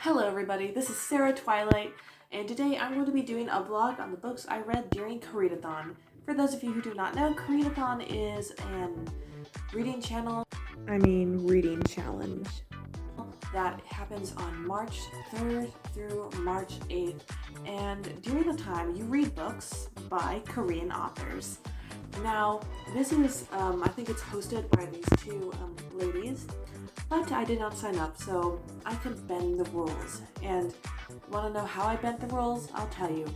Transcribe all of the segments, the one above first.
Hello everybody, this is Sarah Twilight, and today I'm going to be doing a vlog on the books I read during Koreadathon. For those of you who do not know, Koreadathon is an reading challenge that happens on March 3rd through March 8th, and during the time you read books by Korean authors. Now, this is, I think it's hosted by these two ladies, but I did not sign up, so I could bend the rules. And want to know how I bent the rules? I'll tell you.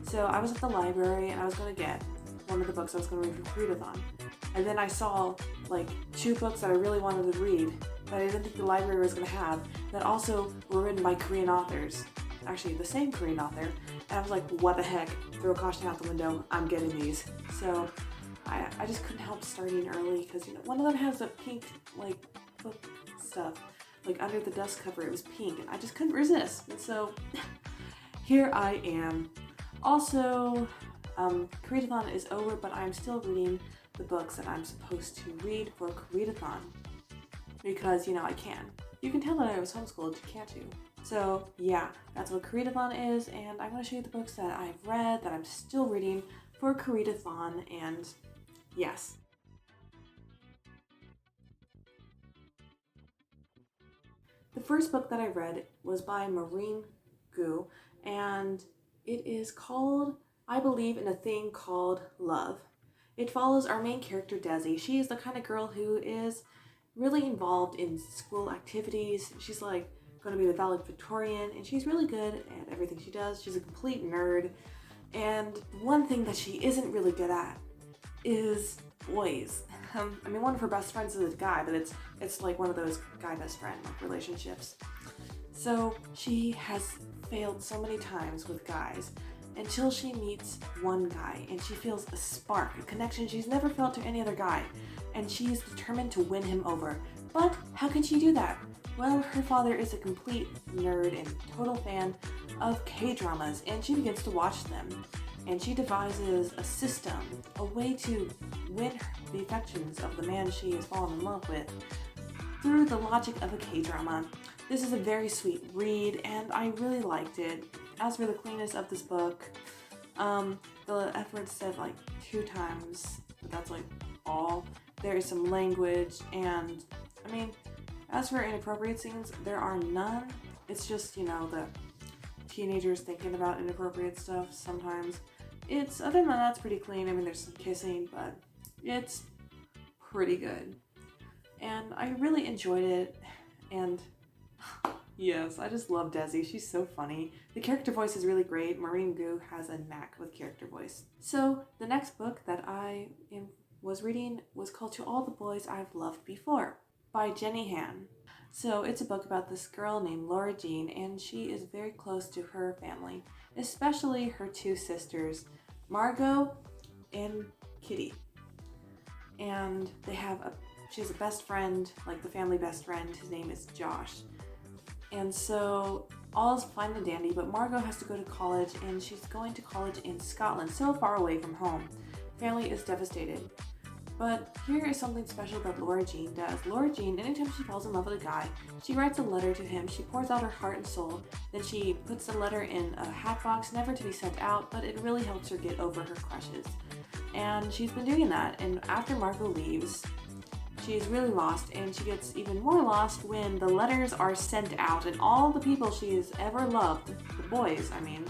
So I was at the library and I was going to get one of the books I was going to read for Koreadathon. And then I saw like two books that I really wanted to read that I didn't think the library was going to have that also were written by Korean authors. Actually, the same Korean author. And I was like, what the heck? Throw caution out the window. I'm getting these. So I just couldn't help starting early because, you know, one of them has a pink, like, book stuff. Like, under the dust cover, it was pink. And I just couldn't resist. And so, here I am. Also, Koreadathon is over, but I'm still reading the books that I'm supposed to read for Koreadathon. Because, you know, I can. You can tell that I was homeschooled, can't you? So, yeah, that's what Koreadathon is, and I'm going to show you the books that I've read, that I'm still reading for Koreadathon, and yes. The first book that I read was by Maureen Gu, and it is called I Believe in a Thing Called Love. It follows our main character, Desi. She is the kind of girl who is really involved in school activities. She's like going to be the valedictorian, and she's really good at everything she does. She's a complete nerd, and one thing that she isn't really good at is boys. I mean, one of her best friends is a guy, but it's like one of those guy best friend like relationships. So she has failed so many times with guys until she meets one guy and she feels a spark, a connection she's never felt to any other guy, and she is determined to win him over. But how can she do that? Well, her father is a complete nerd and total fan of K-dramas, and she begins to watch them. And she devises a system, a way to win the affections of the man she has fallen in love with through the logic of a K-drama. This is a very sweet read, and I really liked it. As for the cleanness of this book, the F word said like 2 times, but that's like all. There is some language, and I mean, as for inappropriate scenes, there are none. It's just, you know, the teenagers thinking about inappropriate stuff sometimes. Other than that, it's pretty clean. I mean, there's some kissing, but it's pretty good. And I really enjoyed it, and yes, I just love Desi. She's so funny. The character voice is really great. Maureen Gu has a knack with character voice. So, the next book that I was reading was called To All the Boys I've Loved Before by Jenny Han. So it's a book about this girl named Laura Jean, and she is very close to her family, especially her 2 sisters, Margot and Kitty. And she has a best friend, like the family best friend. His name is Josh. And so all is fine and dandy, but Margot has to go to college, and she's going to college in Scotland, so far away from home. Family is devastated. But here is something special that Laura Jean does. Laura Jean, anytime she falls in love with a guy, she writes a letter to him. She pours out her heart and soul. Then she puts the letter in a hat box, never to be sent out, but it really helps her get over her crushes. And she's been doing that. And after Margot leaves, she's really lost, and she gets even more lost when the letters are sent out, and all the people she has ever loved, the boys, I mean,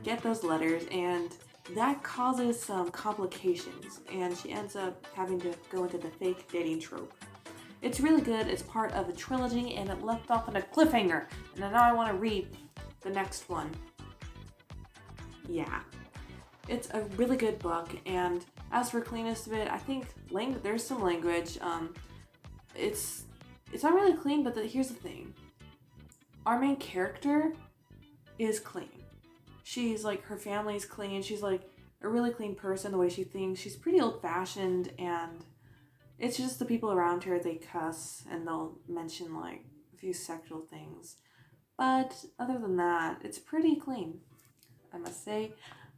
get those letters, and that causes some complications, and she ends up having to go into the fake dating trope. It's really good. It's part of a trilogy, and it left off on a cliffhanger, and now I want to read the next one. Yeah. It's a really good book, and as for cleanness of it, I think there's some language. It's not really clean, but here's the thing. Our main character is clean. She's like, her family's clean. She's like a really clean person, the way she thinks. She's pretty old-fashioned, and it's just the people around her, they cuss, and they'll mention like a few sexual things. But other than that, it's pretty clean, I must say.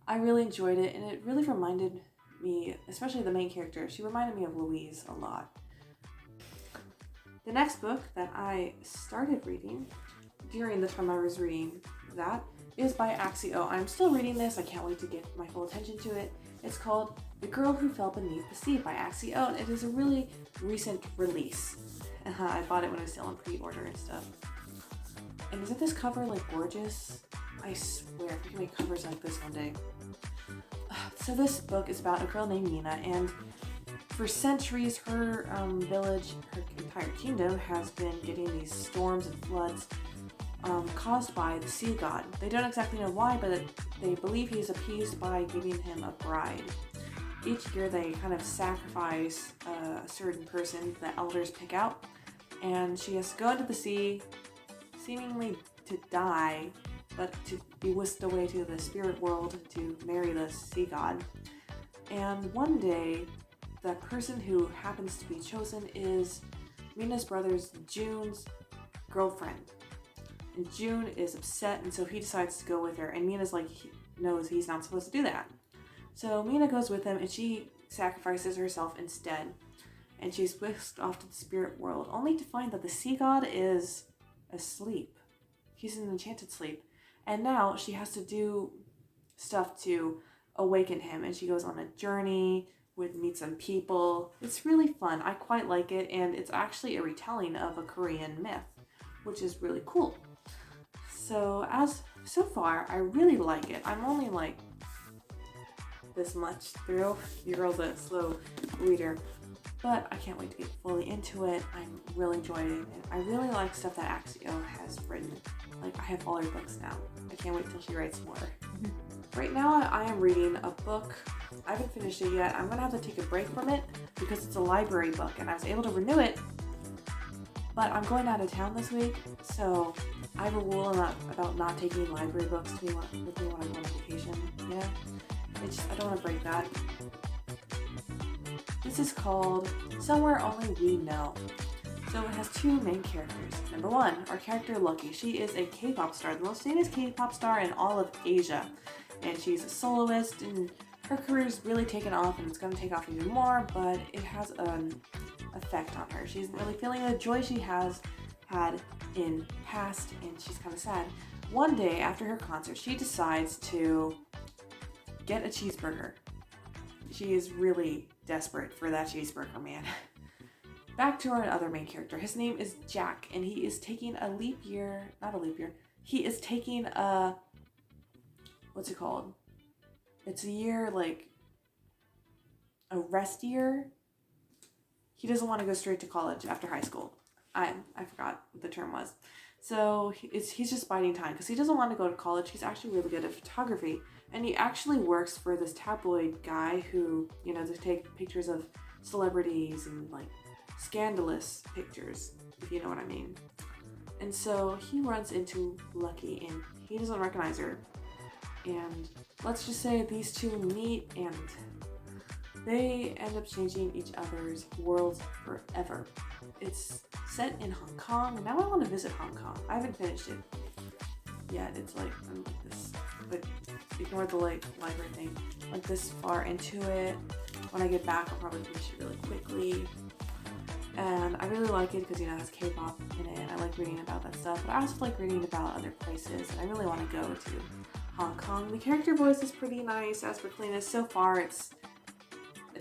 I really enjoyed it, and it really reminded me, especially the main character, she reminded me of Louise a lot. The next book that I started reading during the time I was reading that is by Axio. I'm still reading this. I can't wait to get my full attention to it. It's called The Girl Who Fell Beneath the Sea by Axio, and it is a really recent release. I bought it when it was still on pre-order and stuff. And isn't this cover like gorgeous? I swear, we can make covers like this one day. So this book is about a girl named Mina, and for centuries her village, her entire kingdom has been getting these storms and floods caused by the sea god. They don't exactly know why, but they believe he's appeased by giving him a bride. Each year they kind of sacrifice a certain person the elders pick out, and she has to go into the sea, seemingly to die, but to be whisked away to the spirit world to marry the sea god. And one day, the person who happens to be chosen is Mina's brother's June's girlfriend. And June is upset, and so he decides to go with her, and Mina's like, knows he's not supposed to do that. So Mina goes with him, and she sacrifices herself instead. And she's whisked off to the spirit world, only to find that the sea god is asleep. He's in an enchanted sleep. And now she has to do stuff to awaken him, and she goes on a journey, would meet some people. It's really fun. I quite like it, and it's actually a retelling of a Korean myth, which is really cool. So far, I really like it. I'm only like this much through. Your girl's a slow reader, but I can't wait to get fully into it. I'm really enjoying it. I really like stuff that Axio has written. Like, I have all her books now. I can't wait till she writes more. Right now, I am reading a book. I haven't finished it yet. I'm gonna have to take a break from it because it's a library book, and I was able to renew it, but I'm going out of town this week, so I have a rule about not taking library books with me when I go on vacation, you know? I don't want to break that. This is called Somewhere Only We Know. So it has two main characters. Number one, our character Lucky. She is a K-pop star, the most famous K-pop star in all of Asia. And she's a soloist, and her career's really taken off, and it's going to take off even more, but it has an effect on her. She's really feeling the joy she has had in past, and she's kind of sad. One day after her concert, she decides to get a cheeseburger. She is really desperate for that cheeseburger, man. Back to our other main character. His name is Jack, and he is taking a leap year, not a leap year, he is taking a, what's it called? It's a year, like, a rest year. He doesn't want to go straight to college after high school. I forgot what the term was. So he's just biding time because he doesn't want to go to college. He's actually really good at photography, and he actually works for this tabloid guy who, you know, to take pictures of celebrities and like scandalous pictures, if you know what I mean. And so he runs into Lucky, and he doesn't recognize her. And let's just say these two meet, and they end up changing each other's worlds forever. It's set in Hong Kong, and now I want to visit Hong Kong. I haven't finished it yet. It's like, I'm like this, but ignore the like library thing. Like this far into it. When I get back, I'll probably finish it really quickly. And I really like it because, you know, it has K-pop in it. I like reading about that stuff, but I also like reading about other places, and I really want to go to Hong Kong. The character voice is pretty nice. As for cleanness, so far it's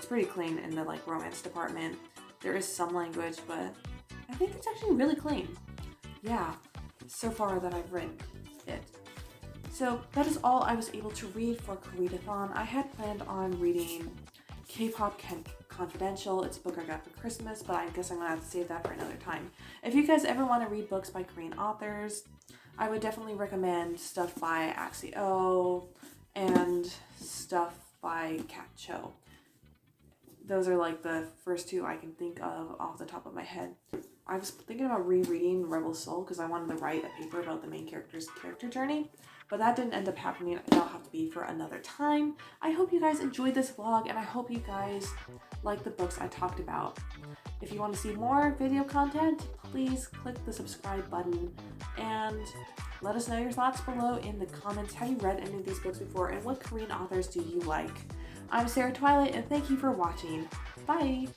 pretty clean in the like romance department. There is some language, but I think it's actually really clean. Yeah, so far that I've read it. So that is all I was able to read for Koreadathon. I had planned on reading K-pop Confidential. It's a book I got for Christmas, but I guess I'm gonna have to save that for another time. If you guys ever want to read books by Korean authors, I would definitely recommend stuff by Axio and stuff by Kat Cho. Those are like the first two I can think of off the top of my head. I was thinking about rereading Rebel Soul because I wanted to write a paper about the main character's character journey, but that didn't end up happening. That'll have to be for another time. I hope you guys enjoyed this vlog, and I hope you guys like the books I talked about. If you want to see more video content, please click the subscribe button and let us know your thoughts below in the comments. Have you read any of these books before, and what Korean authors do you like? I'm Sarah Twilight, and thank you for watching. Bye!